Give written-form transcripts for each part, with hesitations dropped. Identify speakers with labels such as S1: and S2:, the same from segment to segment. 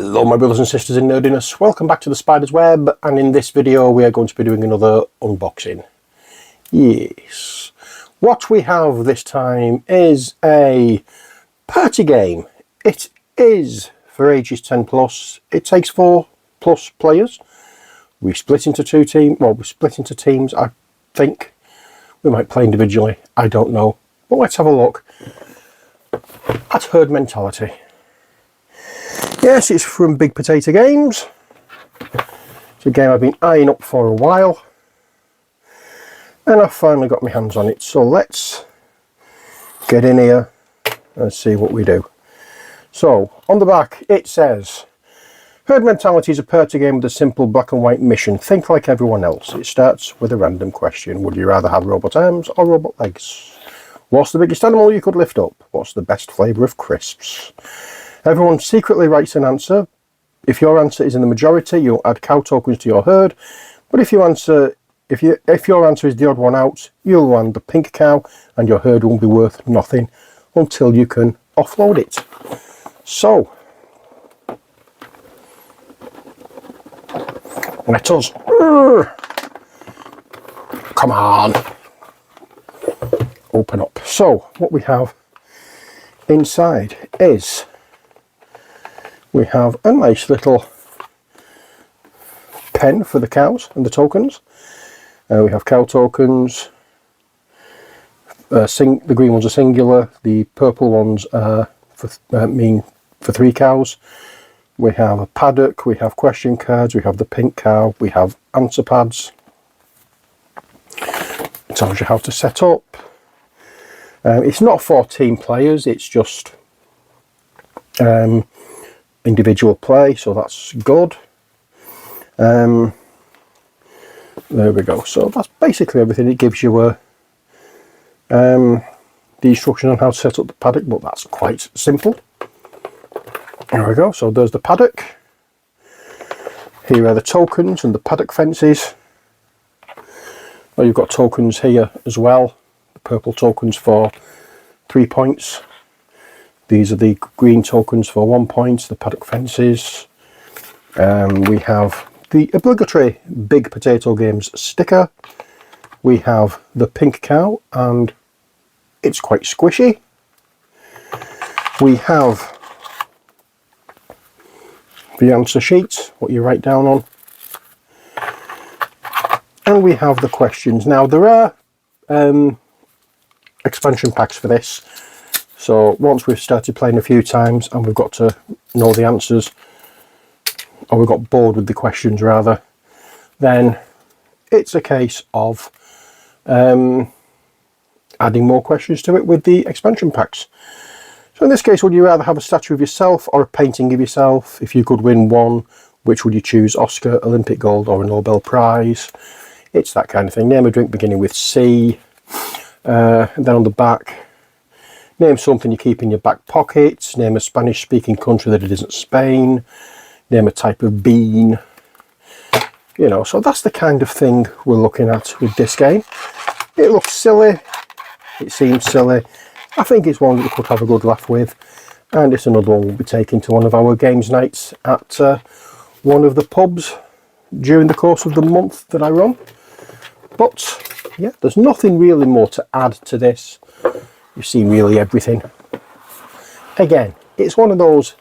S1: Hello my brothers and sisters in nerdiness, welcome back to the Spider's Web, and in this video we are going to be doing another unboxing. Yes. What we have this time is a party game. It is for ages 10 plus. It takes 4+ players. We split into teams, I think. We might play individually, I don't know. But let's have a look at Herd Mentality. Yes, it's from Big Potato Games. It's a game I've been eyeing up for a while, and I've finally got my hands on it. So let's get in here and see what we do. So on the back it says, Herd Mentality is a party game with a simple black and white mission. Think like everyone else. It starts with a random question. Would you rather have robot arms or robot legs? What's the biggest animal you could lift up? What's the best flavour of crisps? Everyone secretly writes an answer. If your answer is in the majority, you'll add cow tokens to your herd. But if your answer is the odd one out, you'll land the pink cow and your herd won't be worth nothing until you can offload it. So let us, come on, open up. So what we have inside is, we have a nice little pen for the cows and the tokens. We have cow tokens. The green ones are singular. The purple ones are for 3 cows. We have a paddock. We have question cards. We have the pink cow. We have answer pads. It tells you how to set up. It's not for team players. It's just individual play, so that's good. There we go. So that's basically everything. It gives you the instruction on how to set up the paddock, but that's quite simple. There we go. So there's the paddock. Here are the tokens and the paddock fences. Well, you've got tokens here as well. The purple tokens for 3 points. These are the green tokens for 1 point, the paddock fences. We have the obligatory Big Potato Games sticker. We have the pink cow, and it's quite squishy. We have the answer sheet, what you write down on. And we have the questions. Now there are expansion packs for this. So once we've started playing a few times and we've got to know the answers, or we've got bored with the questions rather, then it's a case of adding more questions to it with the expansion packs. So in this case, would you rather have a statue of yourself or a painting of yourself? If you could win one, which would you choose? Oscar, Olympic gold or a Nobel Prize? It's that kind of thing. Name a drink beginning with C. And then on the back, name something you keep in your back pocket. Name a Spanish-speaking country that it isn't Spain. Name a type of bean. You know, so that's the kind of thing we're looking at with this game. It looks silly. It seems silly. I think it's one that we could have a good laugh with. And it's another one we'll be taking to one of our games nights at one of the pubs during the course of the month that I run. But, yeah, there's nothing really more to add to this. You've seen really everything. Again, it's one of those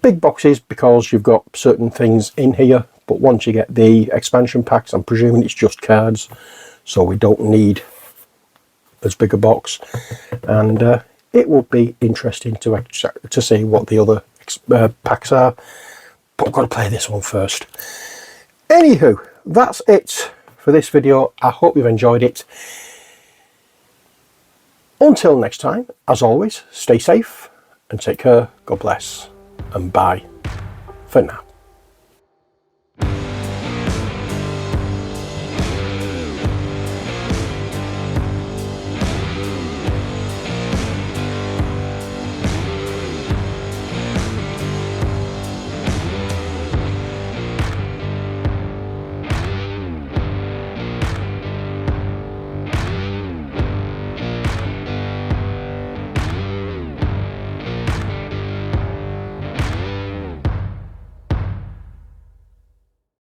S1: big boxes because you've got certain things in here, but once you get the expansion packs, I'm presuming it's just cards, so we don't need as big a box. And it will be interesting to see what the other packs are, but I've got to play this one first. Anywho, that's it for this video. I hope you've enjoyed it. Until next time, as always, stay safe and take care. God bless, and bye for now.